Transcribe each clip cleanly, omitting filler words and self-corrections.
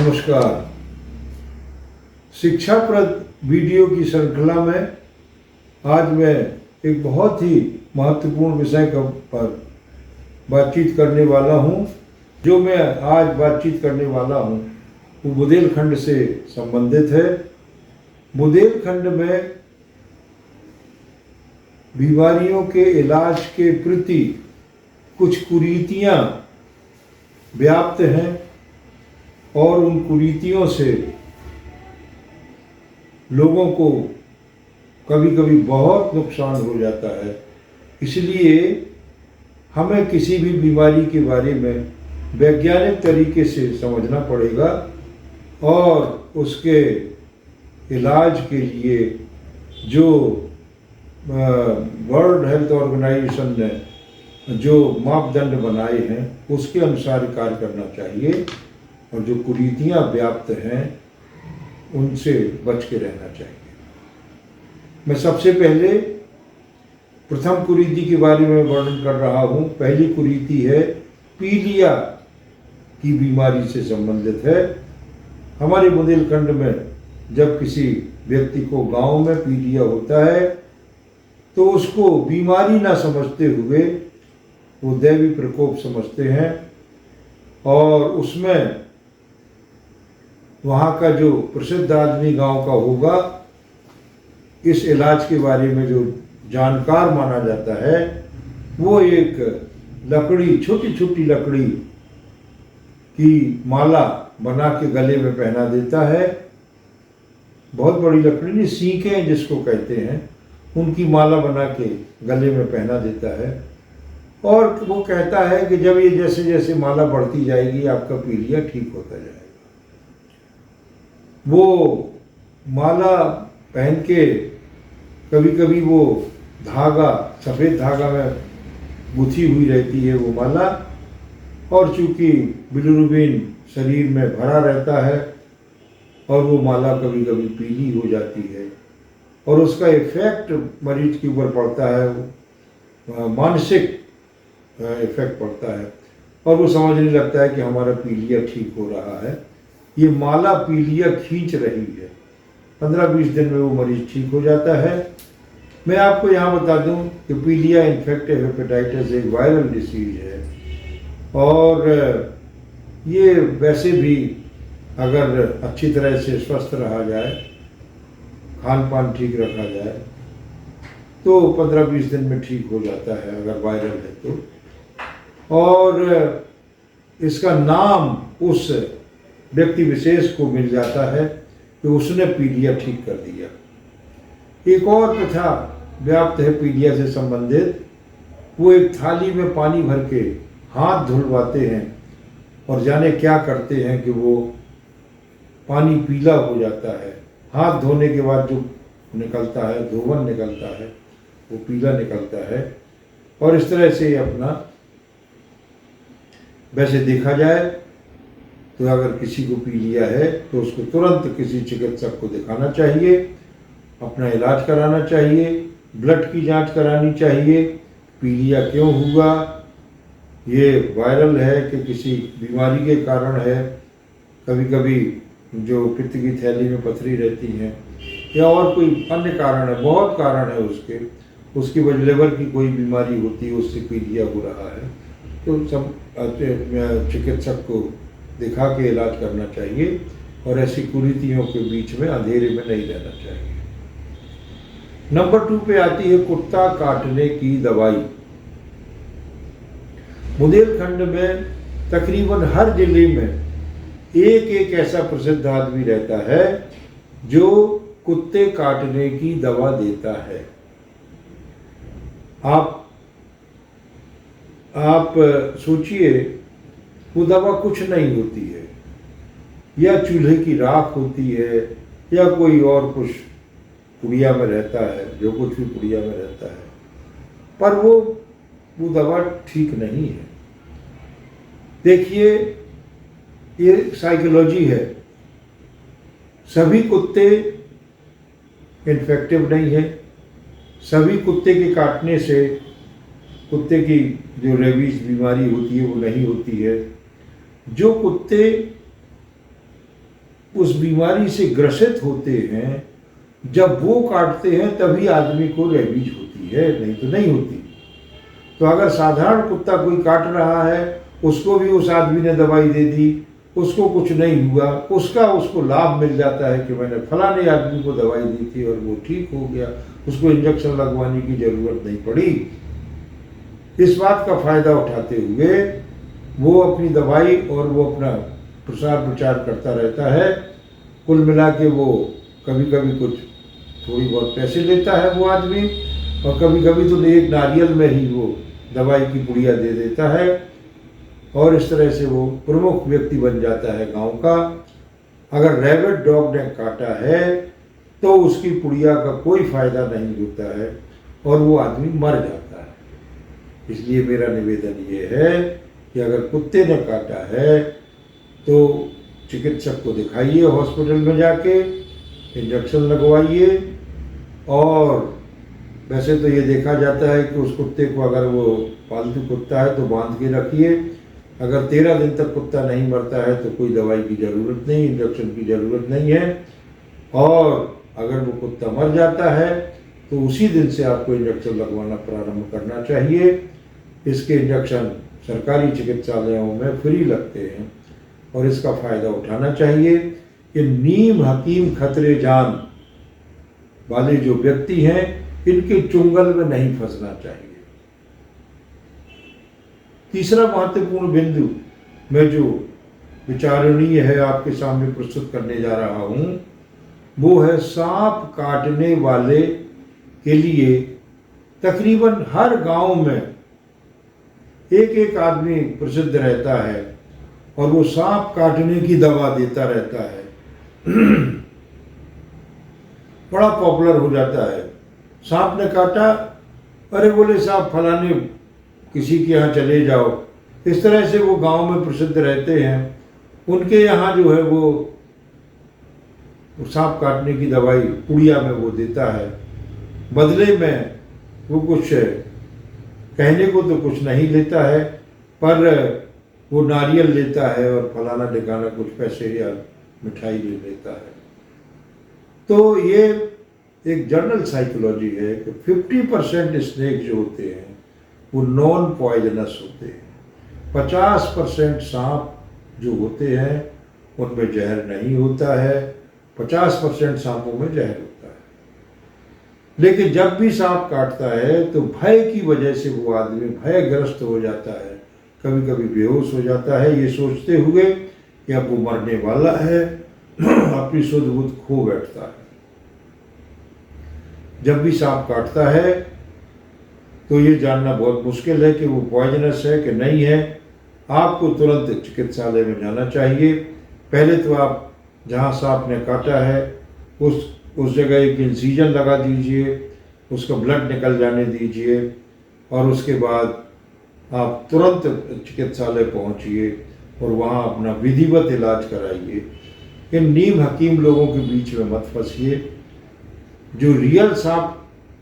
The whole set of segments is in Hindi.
नमस्कार। शिक्षाप्रद वीडियो की श्रृंखला में आज मैं एक बहुत ही महत्वपूर्ण विषय पर बातचीत करने वाला हूं। जो मैं आज बातचीत करने वाला हूं वो बुंदेलखंड से संबंधित है। बुंदेलखंड में बीमारियों के इलाज के प्रति कुछ कुरीतियां व्याप्त हैं और उन कुरीतियों से लोगों को कभी कभी बहुत नुकसान हो जाता है। इसलिए हमें किसी भी बीमारी के बारे में वैज्ञानिक तरीके से समझना पड़ेगा और उसके इलाज के लिए जो वर्ल्ड हेल्थ ऑर्गेनाइजेशन ने जो मापदंड बनाए हैं उसके अनुसार कार्य करना चाहिए और जो कुरीतियां व्याप्त हैं उनसे बच के रहना चाहिए। मैं सबसे पहले प्रथम कुरीति के बारे में वर्णन कर रहा हूं। पहली कुरीति है पीलिया की बीमारी से संबंधित है। हमारे बुंदेलखंड में जब किसी व्यक्ति को गांव में पीलिया होता है तो उसको बीमारी ना समझते हुए वो दैवी प्रकोप समझते हैं और उसमें वहाँ का जो प्रसिद्ध आदमी गांव का होगा इस इलाज के बारे में जो जानकार माना जाता है वो एक लकड़ी, छोटी छोटी लकड़ी की माला बना के गले में पहना देता है। बहुत बड़ी लकड़ी नहीं, सीकें जिसको कहते हैं, उनकी माला बना के गले में पहना देता है और वो कहता है कि जब ये जैसे जैसे माला बढ़ती जाएगी आपका पीलिया ठीक होता जाएगा। वो माला पहन के कभी कभी वो धागा, सफ़ेद धागा में गुथी हुई रहती है वो माला, और चूंकि बिलिरुबिन शरीर में भरा रहता है और वो माला कभी कभी पीली हो जाती है और उसका इफेक्ट मरीज के ऊपर पड़ता है, मानसिक इफेक्ट पड़ता है और वो समझने लगता है कि हमारा पीलिया ठीक हो रहा है। ये माला पीलिया खींच रही है। 15-20 दिन में वो मरीज ठीक हो जाता है। मैं आपको यहाँ बता दूँ कि पीलिया इन्फेक्टिव हेपेटाइटिस एक वायरल डिसीज है और ये वैसे भी अगर अच्छी तरह से स्वस्थ रहा जाए, खान पान ठीक रखा जाए तो 15-20 दिन में ठीक हो जाता है अगर वायरल है तो। और इसका नाम उस व्यक्ति विशेष को मिल जाता है कि उसने पीलिया ठीक कर दिया। एक और प्रथा व्याप्त है पीलिया से संबंधित। वो एक थाली में पानी भर के हाथ धुलवाते हैं और जाने क्या करते हैं कि वो पानी पीला हो जाता है। हाथ धोने के बाद जो निकलता है, धोवन निकलता है, वो पीला निकलता है। और इस तरह से अपना, वैसे देखा जाए तो अगर किसी को पीलिया है तो उसको तुरंत किसी चिकित्सक को दिखाना चाहिए, अपना इलाज कराना चाहिए, ब्लड की जांच करानी चाहिए। पीलिया क्यों हुआ, ये वायरल है कि किसी बीमारी के कारण है, कभी कभी जो पित्त की थैली में पथरी रहती है या और कोई अन्य कारण है, बहुत कारण है उसकी वजह लिवर की कोई बीमारी होती है उससे पीलिया हो रहा है, तो सब चिकित्सक को दिखा के इलाज करना चाहिए और ऐसी कुरीतियों के बीच में अंधेरे में नहीं रहना चाहिए। नंबर 2 पे आती है कुत्ता काटने की दवाई। बुंदेलखंड में तकरीबन हर जिले में एक ऐसा प्रसिद्ध आदमी रहता है जो कुत्ते काटने की दवा देता है। आप सोचिए, वो दवा कुछ नहीं होती है, या चूल्हे की राख होती है या कोई और कुछ पुड़िया में रहता है, जो कुछ भी पुड़िया में रहता है, पर वो दवा ठीक नहीं है। देखिए, ये साइकोलॉजी है। सभी कुत्ते इन्फेक्टिव नहीं है, सभी कुत्ते के काटने से कुत्ते की जो रेबीज बीमारी होती है वो नहीं होती है। जो कुत्ते उस बीमारी से ग्रसित होते हैं, जब वो काटते हैं तभी आदमी को रेबीज होती है, नहीं तो नहीं होती। तो अगर साधारण कुत्ता कोई काट रहा है, उसको भी उस आदमी ने दवाई दे दी, उसको कुछ नहीं हुआ, उसको लाभ मिल जाता है कि मैंने फलाने आदमी को दवाई दी थी और वो ठीक हो गया, उसको इंजेक्शन लगवाने की जरूरत नहीं पड़ी। इस बात का फायदा उठाते हुए वो अपनी दवाई और वो अपना प्रसार प्रचार करता रहता है। कुल मिला के वो कभी कभी कुछ थोड़ी बहुत पैसे लेता है वो आदमी, और कभी कभी तो एक नारियल में ही वो दवाई की पुड़िया दे देता है, और इस तरह से वो प्रमुख व्यक्ति बन जाता है गांव का। अगर रैबिट डॉग ने काटा है तो उसकी पुड़िया का कोई फायदा नहीं होता है और वो आदमी मर जाता है। इसलिए मेरा निवेदन ये है कि अगर कुत्ते ने काटा है तो चिकित्सक को दिखाइए, हॉस्पिटल में जाके इंजेक्शन लगवाइए। और वैसे तो ये देखा जाता है कि उस कुत्ते को, अगर वो पालतू कुत्ता है तो बांध के रखिए। अगर 13 दिन तक कुत्ता नहीं मरता है तो कोई दवाई की ज़रूरत नहीं, इंजेक्शन की ज़रूरत नहीं है। और अगर वो कुत्ता मर जाता है तो उसी दिन से आपको इंजेक्शन लगवाना प्रारंभ करना चाहिए। इसके इंजेक्शन सरकारी चिकित्सालयों में फ्री लगते हैं और इसका फ़ायदा उठाना चाहिए। ये नीम हकीम खतरे जान वाले जो व्यक्ति हैं, इनके चुंगल में नहीं फंसना चाहिए। तीसरा महत्वपूर्ण बिंदु मैं जो विचारणीय है आपके सामने प्रस्तुत करने जा रहा हूं, वो है सांप काटने वाले के लिए तकरीबन हर गांव में एक एक आदमी प्रसिद्ध रहता है और वो सांप काटने की दवा देता रहता है। बड़ा पॉपुलर हो जाता है। सांप ने काटा, अरे बोले साहब फलाने किसी के यहाँ चले जाओ। इस तरह से वो गांव में प्रसिद्ध रहते हैं। उनके यहाँ जो है वो सांप काटने की दवाई पुड़िया में वो देता है। बदले में वो कुछ कहने को तो कुछ नहीं लेता है, पर वो नारियल लेता है और फलाना ठिकाना कुछ पैसे या मिठाई ले लेता है। तो ये एक जनरल साइकोलॉजी है कि 50% स्नेक जो होते हैं वो नॉन पॉइजनस होते हैं। 50% सांप जो होते हैं उनमें जहर नहीं होता है, 50% सांपों में जहर होता है। लेकिन जब भी सांप काटता है तो भय की वजह से वो आदमी भयग्रस्त हो जाता है, कभी कभी बेहोश हो जाता है, ये सोचते हुए कि अब वो मरने वाला है, अपनी सुध बुध खो बैठता है। जब भी सांप काटता है तो ये जानना बहुत मुश्किल है कि वो पॉइजनस है कि नहीं है। आपको तुरंत चिकित्सालय में जाना चाहिए। पहले तो आप जहाँ सांप ने काटा है उस जगह एक इंसिजन लगा दीजिए, उसका ब्लड निकल जाने दीजिए और उसके बाद आप तुरंत चिकित्सालय पहुँचिए और वहाँ अपना विधिवत इलाज कराइए। इन नीम हकीम लोगों के बीच में मत फंसिए। जो रियल सांप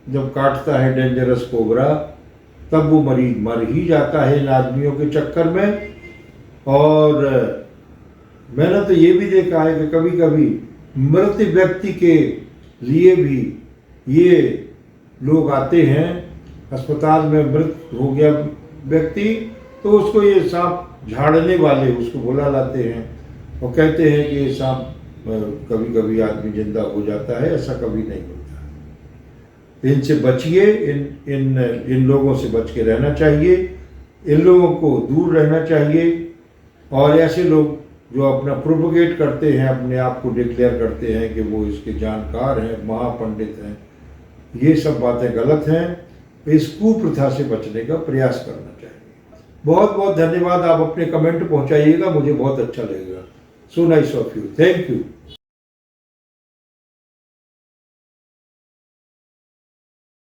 जब काटता है, डेंजरस कोबरा, तब वो मरीज मर ही जाता है इन आदमियों के चक्कर में। और मैंने तो ये भी देखा है कि कभी कभी मृत व्यक्ति के लिए भी ये लोग आते हैं। अस्पताल में मृत हो गया व्यक्ति तो उसको ये सांप झाड़ने वाले उसको बुला लाते हैं और कहते हैं कि ये सांप कभी कभी आदमी जिंदा हो जाता है, ऐसा कभी नहीं होता। इनसे बचिए, इन लोगों से बच के रहना चाहिए, इन लोगों को दूर रहना चाहिए। और ऐसे लोग जो अपना प्रोपोगेट करते हैं, अपने आप को डिक्लेयर करते हैं कि वो इसके जानकार हैं, महापंडित हैं, ये सब बातें गलत हैं। इस कुप्रथा से बचने का प्रयास करना चाहिए। बहुत बहुत धन्यवाद। आप अपने कमेंट पहुंचाइएगा, मुझे बहुत अच्छा लगेगा। So nice of you, thank you.